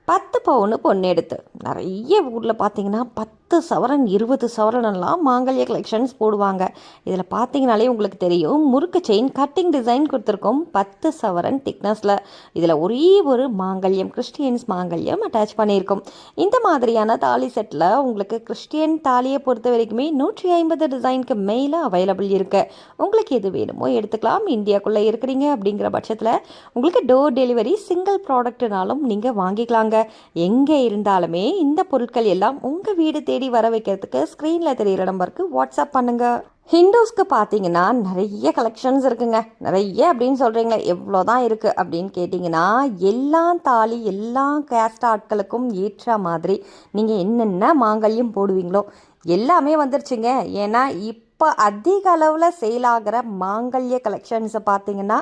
10 பவுனு பொண்ணு எடுத்து நிறைய ஊரில் பார்த்தீங்கன்னா 10 சவரன் 20 சவரனெல்லாம் மாங்கல்ய கலெக்ஷன்ஸ் போடுவாங்க. இதில் பார்த்தீங்கனாலே உங்களுக்கு தெரியும், முறுக்கு செயின் கட்டிங் டிசைன் கொடுத்துருக்கோம் 10 சவரன் திக்னஸில். இதில் ஒரே ஒரு மாங்கல்யம், கிறிஸ்டியன்ஸ் மாங்கல்யம் அட்டாச் பண்ணியிருக்கோம். இந்த மாதிரியான தாலி செட்டில் உங்களுக்கு கிறிஸ்டியன் தாலியை பொறுத்த வரைக்குமே 150 டிசைனுக்கு மேலே அவைலபிள் இருக்குது. உங்களுக்கு எது வேணுமோ எடுத்துக்கலாம். இந்தியாவுக்குள்ளே இருக்கிறீங்க அப்படிங்கிற பட்சத்தில் உங்களுக்கு டோர் டெலிவரி சிங்கிள் ப்ராடக்ட்னாலும் நீங்கள் வாங்கிக்கலாங்க. எங்கே இருந்தாலுமே இந்த பொருட்கள் எல்லாம் உங்கள் வீடு தேடி வர வைக்கிறதுக்கு ஸ்க்ரீனில் தெரிகிற நம்பருக்கு வாட்ஸ்அப் பண்ணுங்கள். ஹிந்துஸ்க்கு பார்த்தீங்கன்னா நிறைய கலெக்ஷன்ஸ் இருக்குங்க. நிறைய அப்படின்னு சொல்கிறீங்களே, எவ்வளோ தான் இருக்குது அப்படின்னு கேட்டிங்கன்னா, எல்லா தாலி எல்லா கேஸ்ட் ஆட்களுக்கும் ஏற்ற மாதிரி நீங்கள் என்னென்ன மாங்கல்யம் போடுவீங்களோ எல்லாமே வந்துருச்சுங்க. ஏன்னா இப்போ அதிக அளவில் சேல் ஆகிற மாங்கல்ய கலெக்ஷன்ஸை பார்த்தீங்கன்னா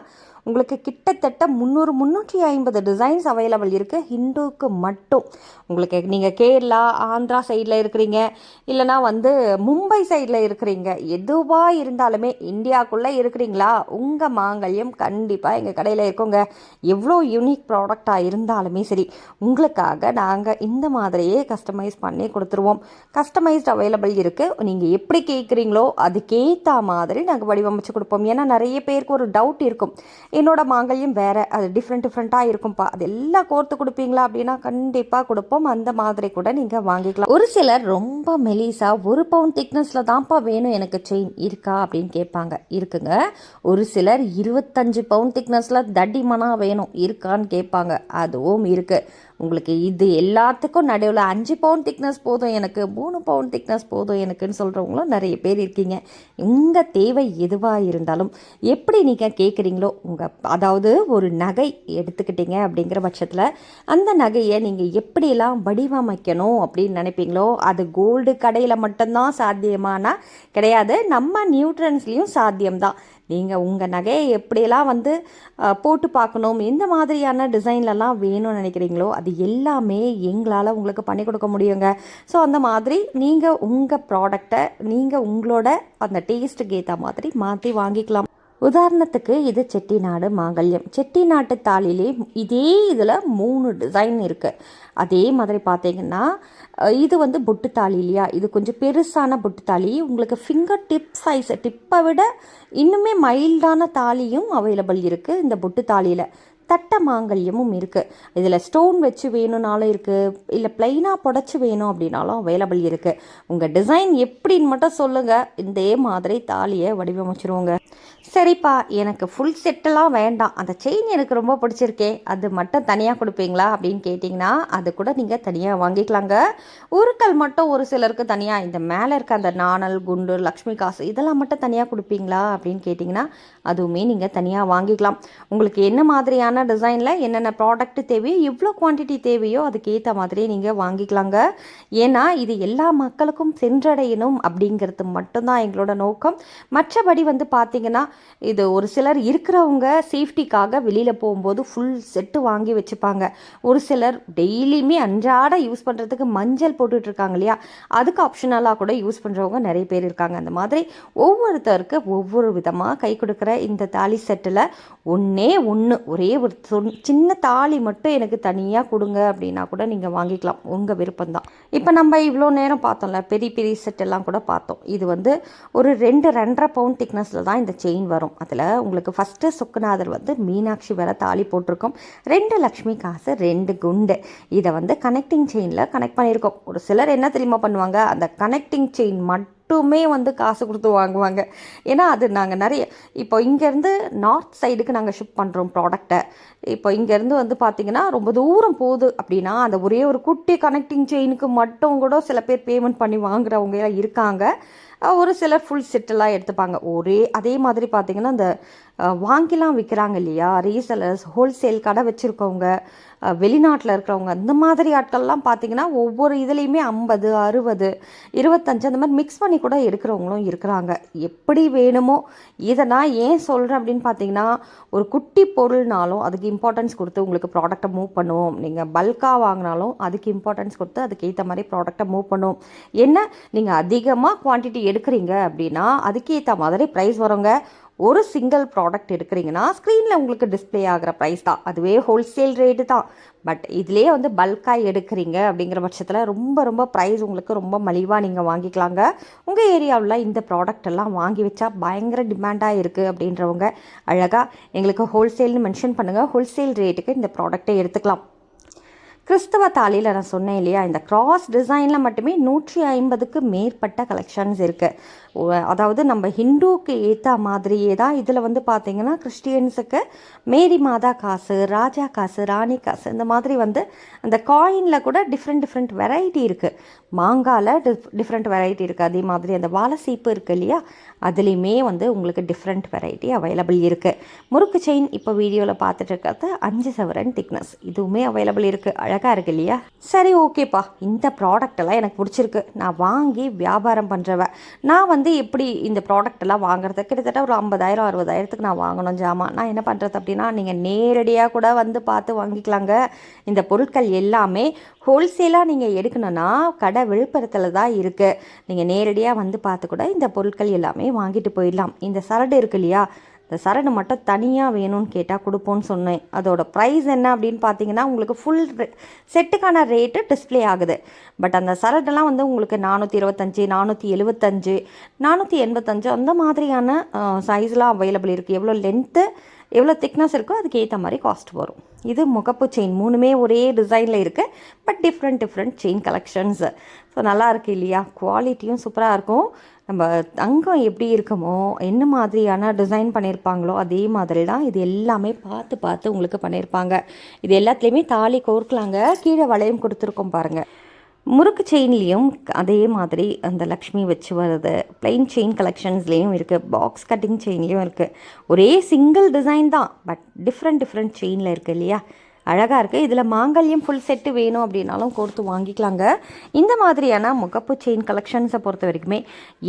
உங்களுக்கு கிட்டத்தட்ட 300-350 டிசைன்ஸ் அவைலபிள் இருக்குது ஹிந்துவுக்கு மட்டும். உங்களுக்கு நீங்கள் கேரளா ஆந்திரா சைடில் இருக்கிறீங்க, இல்லைனா மும்பை சைடில் இருக்கிறீங்க, எதுவாக இருந்தாலுமே இந்தியாவுக்குள்ளே இருக்கிறீங்களா, உங்கள் மாங்கல்யம் கண்டிப்பாக எங்கள் கடையில் இருக்குங்க. எவ்வளோ யூனிக் ப்ராடக்டாக இருந்தாலுமே சரி, உங்களுக்காக நாங்கள் இந்த மாதிரியே கஸ்டமைஸ் பண்ணி கொடுத்துருவோம். கஸ்டமைஸ்ட் அவைலபிள் இருக்குது. நீங்கள் எப்படி கேட்குறீங்களோ அதுக்கேற்ற மாதிரி நாங்கள் வடிவமைச்சு கொடுப்போம். ஏன்னா நிறைய பேருக்கு ஒரு டவுட் இருக்கும், என்னோட மாங்கல்யம் வேறு, அது டிஃப்ரெண்ட்டாக இருக்கும்ப்பா, அது எல்லாம் கோர்த்து கொடுப்பீங்களா அப்படின்னா கண்டிப்பாக கொடுப்போம். அந்த மாதிரி கூட நீங்கள் வாங்கிக்கலாம். ஒரு சிலர் ரொம்ப மெலிசா 1 பவுண்ட் திக்னஸில் தான்ப்பா வேணும் எனக்கு செயின் இருக்கா அப்படின்னு கேட்பாங்க. இருக்குங்க. ஒரு சிலர் 25 பவுண்ட் திக்னஸில் தடிமனாக வேணும் இருக்கான்னு கேட்பாங்க. அதுவும் இருக்குது. உங்களுக்கு இது எல்லாத்துக்கும் நடுவில் 5 பவுண்ட் திக்னஸ் போதும் எனக்கு, 3 பவுண்ட் திக்னஸ் போதும் எனக்குன்னு சொல்கிறவங்களும் நிறைய பேர் இருக்கீங்க. உங்கள் தேவை எதுவாக இருந்தாலும் எப்படி நீங்கள் கேட்குறீங்களோ, அதாவது ஒரு நகை எடுத்துக்கிட்டீங்க அப்படிங்கிற பட்சத்தில் அந்த நகையை நீங்கள் எப்படியெல்லாம் வடிவமைக்கணும் அப்படின்னு நினைப்பீங்களோ, அது கோல்டு கடையில் மட்டும்தான் சாத்தியமானா கிடையாது, நம்ம நியூட்ரன்ஸ்லேயும் சாத்தியம்தான். நீங்கள் உங்கள் நகையை எப்படியெல்லாம் போட்டு பார்க்கணும், எந்த மாதிரியான டிசைன்லலாம் வேணும்னு நினைக்கிறீங்களோ அது எல்லாமே எங்களால் உங்களுக்கு பண்ணி கொடுக்க முடியுங்க. ஸோ அந்த மாதிரி நீங்கள் உங்கள் ப்ராடக்டை நீங்கள் உங்களோட அந்த டேஸ்ட்டுக்கு ஏற்ற மாதிரி மாற்றி வாங்கிக்கலாம். உதாரணத்துக்கு இது செட்டிநாடு மாங்கல்யம். செட்டிநாட்டு தாலிலே இதே இதில் 3 டிசைன் இருக்குது. அதே மாதிரி பார்த்தீங்கன்னா இது பொட்டு தாலி இல்லையா, இது கொஞ்சம் பெருசான பொட்டு தாலி. உங்களுக்கு ஃபிங்கர் டிப் சைஸ், டிப்பை விட இன்னுமே மைல்டான தாலியும் அவைலபிள் இருக்குது இந்த பொட்டு தாலியில். தட்ட மாங்கல்யமும் இருக்குது. இதில் ஸ்டோன் வச்சு வேணும்னாலும் இருக்குது, இல்லை ப்ளைனாக புடச்சி வேணும் அப்படின்னாலும் அவைலபிள் இருக்குது. உங்கள் டிசைன் எப்படின்னு மட்டும் சொல்லுங்கள், இதே மாதிரி தாலியை வடிவமைச்சிருவோங்க. சரிப்பா, எனக்கு ஃபுல் செட்டெல்லாம் வேண்டாம், அந்த செயின் எனக்கு ரொம்ப பிடிச்சிருக்கே, அது மட்டும் தனியாக கொடுப்பீங்களா அப்படின்னு கேட்டிங்கன்னா அது கூட நீங்கள் தனியாக வாங்கிக்கலாங்க. உருக்கள் மட்டும் ஒரு சிலருக்கு தனியாக, இந்த மேலே இருக்க அந்த நாணல் குண்டு லக்ஷ்மி காசு இதெல்லாம் மட்டும் தனியாக கொடுப்பீங்களா அப்படின்னு கேட்டிங்கன்னா அதுவுமே நீங்கள் தனியாக வாங்கிக்கலாம். உங்களுக்கு என்ன மாதிரியான டிசைனில் என்னென்ன ப்ராடக்ட் தேவையோ, எவ்வளோ குவான்டிட்டி தேவையோ அதுக்கேற்ற மாதிரியே நீங்கள் வாங்கிக்கலாங்க. ஏன்னா இது எல்லா மக்களுக்கும் சென்றடையணும் அப்படிங்கிறது மட்டும்தான் எங்களோட நோக்கம். மற்றபடி பார்த்தீங்கன்னா இது ஒரு சிலர் இருக்கிறவங்க சேஃப்டிக்காக வெளியில் போகும்போது ஃபுல் செட்டு வாங்கி வச்சுப்பாங்க. ஒரு சிலர் டெய்லியுமே அன்றாட யூஸ் பண்ணுறதுக்கு மஞ்சள் போட்டுட்ருக்காங்க இல்லையா, அதுக்கு ஆப்ஷனலாக கூட யூஸ் பண்ணுறவங்க நிறைய பேர் இருக்காங்க. அந்த மாதிரி ஒவ்வொருத்தருக்கு ஒவ்வொரு விதமாக கை கொடுக்குற இந்த தாலி செட்டில் ஒரே ஒரு சின்ன தாலி மட்டும் எனக்கு தனியாக கொடுங்க அப்படின்னா கூட நீங்கள் வாங்கிக்கலாம், உங்கள் விருப்பம்தான். இப்போ நம்ம இவ்வளோ நேரம் பார்த்தோம்ல, பெரிய பெரிய செட்டெல்லாம் கூட பார்த்தோம். இது ஒரு 2-2.5 பவுண்ட் திக்னஸில் தான் இந்த செயின் வரும். அதில் உங்களுக்கு ஃபஸ்ட்டு சொக்குநாதர் மீனாட்சி வர தாலி போட்டிருக்கோம், 2 லக்ஷ்மி காசு, 2 குண்டு. இதை கனெக்டிங் செயினில் கனெக்ட் பண்ணியிருக்கோம். ஒரு சிலர் என்ன தெரியுமா பண்ணுவாங்க, அந்த கனெக்டிங் செயின் மட்டுமே காசு கொடுத்து வாங்குவாங்க. ஏன்னா அது நாங்கள் நிறைய இப்போ இங்கேருந்து நார்த் சைடுக்கு நாங்கள் ஷிப் பண்ணுறோம் ப்ராடக்டை. இப்போ இங்கேருந்து பார்த்தீங்கன்னா ரொம்ப தூரம் போகுது அப்படின்னா அந்த ஒரே ஒரு குட்டி கனெக்டிங் செயினுக்கு மட்டும் கூட சில பேர் பேமெண்ட் பண்ணி வாங்குறவங்க எல்லாம் இருக்காங்க. ஒரு சிலர் ஃபுல் செட்டெல்லாம் எடுத்துப்பாங்க. அதே மாதிரி பார்த்திங்கன்னா இந்த வாங்கிலாம் விற்கிறாங்க இல்லையா, ரீசெலர்ஸ், ஹோல்சேல் கடை வச்சுருக்கவங்க, வெளிநாட்டில் இருக்கிறவங்க, அந்த மாதிரி ஆட்கள்லாம் பார்த்திங்கன்னா ஒவ்வொரு இதுலேயுமே 50, 60, 25 அந்த மாதிரி மிக்ஸ் பண்ணி கூட எடுக்கிறவங்களும் இருக்கிறாங்க. எப்படி வேணுமோ. இதை நான் ஏன் சொல்கிறேன் அப்படின்னு பார்த்தீங்கன்னா, ஒரு குட்டி பொருள்னாலும் அதுக்கு இம்பார்ட்டன்ஸ் கொடுத்து உங்களுக்கு ப்ராடக்டை மூவ் பண்ணுவோம். நீங்கள் பல்காக வாங்கினாலும் அதுக்கு இம்பார்ட்டன்ஸ் கொடுத்து அதுக்கேற்ற மாதிரி ப்ராடக்டை மூவ் பண்ணுவோம். என்ன நீங்கள் அதிகமாக குவான்டிட்டி எடுக்கிறீங்க அப்படின்னா அதுக்கேற்ற மாதிரி ப்ரைஸ் வருங்க. ஒரு சிங்கிள் ப்ராடக்ட் எடுக்கிறீங்கன்னா ஸ்க்ரீனில் உங்களுக்கு டிஸ்பிளே ஆகிற ப்ரைஸ் தான், அதுவே ஹோல்சேல் ரேட்டு தான். பட் இதுலேயே வந்து பல்காக எடுக்கிறீங்க அப்படிங்கிற பட்சத்தில் ரொம்ப ரொம்ப ப்ரைஸ் உங்களுக்கு ரொம்ப மலிவாக நீங்கள் வாங்கிக்கலாங்க. உங்கள் ஏரியாவில் இந்த ப்ராடக்ட் எல்லாம் வாங்கி வச்சா பயங்கர டிமாண்டாக இருக்குது அப்படின்றவங்க அழகாக எங்களுக்கு ஹோல்சேல்னு மென்ஷன் பண்ணுங்கள். ஹோல்சேல் ரேட்டுக்கு இந்த ப்ராடக்டை எடுத்துக்கலாம். கிறிஸ்தவ தாலியில் நான் சொன்னேன் இல்லையா, இந்த கிராஸ் டிசைனில் மட்டுமே 150க்கு மேற்பட்ட கலெக்ஷன்ஸ் இருக்குது. அதாவது நம்ம ஹிந்துவுக்கு ஏற்ற மாதிரியே தான் இதில் வந்து பார்த்திங்கன்னா கிறிஸ்டியன்ஸுக்கு மேரி மாதா காசு, ராஜா காசு, ராணி காசு, இந்த மாதிரி வந்து அந்த காயினில் கூட டிஃப்ரெண்ட் வெரைட்டி இருக்குது. மாங்காயில் டிஃப்ரெண்ட் வெரைட்டி இருக்குது. அதே மாதிரி அந்த வாழை சீப்பு இருக்குது இல்லையா, அதுலேயுமே வந்து உங்களுக்கு டிஃப்ரெண்ட் வெரைட்டி அவைலபிள் இருக்குது. முறுக்கு செயின் இப்போ வீடியோவில் பார்த்துட்டு இருக்கிறது 5 சவரன் திக்னஸ், இதுவுமே அவைலபிள் இருக்குது. அழகாக இருக்குது இல்லையா? சரி, ஓகேப்பா, இந்த ப்ராடக்டெல்லாம் எனக்கு பிடிச்சிருக்கு, நான் வாங்கி வியாபாரம் பண்ணுறவ. நான் வந்து எப்படி இந்த ப்ராடக்டெல்லாம் வாங்குறது, கிட்டத்தட்ட ஒரு 50,000 60,000க்கு நான் வாங்கணும் ஜாமான். நான் என்ன பண்ணுறது அப்படின்னா, நீங்கள் நேரடியாக கூட வந்து பார்த்து வாங்கிக்கலாங்க. இந்த பொருட்கள் எல்லாமே ஹோல்சேலாக நீங்கள் எடுக்கணுன்னா கடை விழுப்புரத்தில் தான் இருக்குது. நீங்கள் நேரடியாக வந்து பார்த்து கூட இந்த பொருட்கள் எல்லாமே வாங்கிட்டு போயிடலாம். இந்த சரடு இருக்கு இல்லையா, இந்த சரடு மட்டும் தனியாக வேணும்னு கேட்டால் கொடுப்போன்னு சொன்னேன். அதோட ப்ரைஸ் என்ன அப்படின்னு பார்த்தீங்கன்னா, உங்களுக்கு ஃபுல் செட்டுக்கான ரேட்டு டிஸ்பிளே ஆகுது. பட் அந்த சரடெல்லாம் வந்து உங்களுக்கு 425, 475, 485 அந்த மாதிரியான சைஸ்லாம் அவைலபிள் இருக்குது. எவ்வளோ லென்த்து எவ்வளோ திக்னஸ் இருக்கோ அதுக்கு ஏற்ற மாதிரி காஸ்ட் வரும். இது முகப்பு செயின், 3மே ஒரே டிசைனில் இருக்குது. But different chain collections. So நல்லா இருக்குது இல்லையா? குவாலிட்டியும் சூப்பராக இருக்கும். நம்ம தங்கம் எப்படி இருக்குமோ, என்ன மாதிரியான டிசைன் பண்ணியிருப்பாங்களோ அதே மாதிரி தான் இது எல்லாமே பார்த்து உங்களுக்கு பண்ணியிருப்பாங்க. இது எல்லாத்துலேயுமே தாலி கோர்க்கலாங்க. கீழே வளையம் கொடுத்துருக்கோம் பாருங்கள். முறுக்கு செயின்லேயும் அதே மாதிரி அந்த லக்ஷ்மி வச்சு வருது. பிளெயின் செயின் கலெக்ஷன்ஸ்லேயும் இருக்குது, பாக்ஸ் கட்டிங் செயின்லேயும் இருக்குது. ஒரே சிங்கிள் டிசைன் தான், பட் டிஃப்ரெண்ட் செயினில் இருக்குது இல்லையா? அழகாக இருக்குது. இதில் மாங்கல்யம் ஃபுல் செட்டு வேணும் அப்படின்னாலும் கொடுத்து வாங்கிக்கலாங்க. இந்த மாதிரியான முகப்பு செயின் கலெக்ஷன்ஸை பொறுத்த வரைக்குமே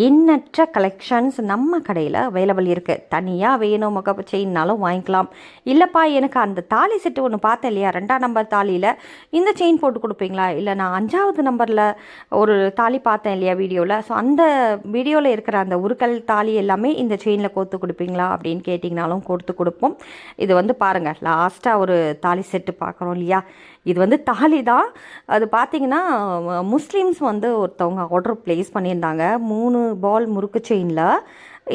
எண்ணற்ற கலெக்ஷன்ஸ் நம்ம கடையில் அவைலபிள் இருக்குது. தனியாக வேணும் முகப்பு செயின்னாலும் வாங்கிக்கலாம். இல்லைப்பா, எனக்கு அந்த தாலி செட்டு ஒன்று பார்த்தேன் இல்லையா, 2ஆம் நம்பர் தாலியில் இந்த செயின் போட்டு கொடுப்பீங்களா, இல்லை நான் 5வது நம்பரில் ஒரு தாலி பார்த்தேன் இல்லையா வீடியோவில், ஸோ அந்த வீடியோவில் இருக்கிற அந்த உருக்கல் தாலி எல்லாமே இந்த செயினில் கோர்த்து கொடுப்பீங்களா அப்படின்னு கேட்டிங்கனாலும் கொடுத்து கொடுப்போம். இது வந்து பாருங்கள், லாஸ்ட்டாக ஒரு தாலி செட் பார்க்குறோம் இல்லையா, இது வந்து தாலி தான். அது பார்த்திங்கன்னா முஸ்லீம்ஸ் வந்து ஒருத்தவங்க ஆர்டர் ப்ளேஸ் பண்ணியிருந்தாங்க. 3 பால் முறுக்கு செயினில்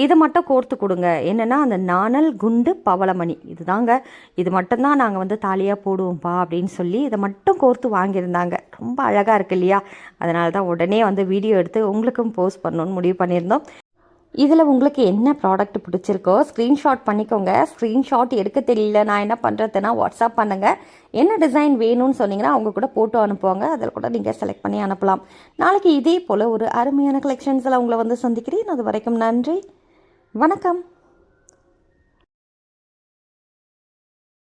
இதை மட்டும் கோர்த்து கொடுங்க. என்னென்னா அந்த நாணல் குண்டு பவளமணி இதுதாங்க, இது மட்டும்தான் நாங்கள் வந்து தாலியாக போடுவோம்ப்பா அப்படின்னு சொல்லி இதை மட்டும் கோர்த்து வாங்கியிருந்தாங்க. ரொம்ப அழகாக இருக்குது இல்லையா? அதனால தான் உடனே வந்து வீடியோ எடுத்து உங்களுக்கும் போஸ்ட் பண்ணணுன்னு முடிவு பண்ணியிருந்தோம். இதில் உங்களுக்கு என்ன ப்ராடக்ட் பிடிச்சிருக்கோ ஸ்க்ரீன்ஷாட் பண்ணிக்கோங்க. ஸ்க்ரீன்ஷாட் எடுக்க தெரியல, நான் என்ன பண்ணுறதுன்னா வாட்ஸ்அப் பண்ணுங்கள். என்ன டிசைன் வேணும்னு சொன்னீங்கன்னா அவங்க கூட போட்டோ அனுப்புவாங்க, அதில் கூட நீங்கள் செலக்ட் பண்ணி அனுப்பலாம். நாளைக்கு இதே போல் ஒரு அருமையான கலெக்ஷன்ஸில் உங்களை வந்து சந்திக்கிறேன். அது வரைக்கும் நன்றி, வணக்கம்.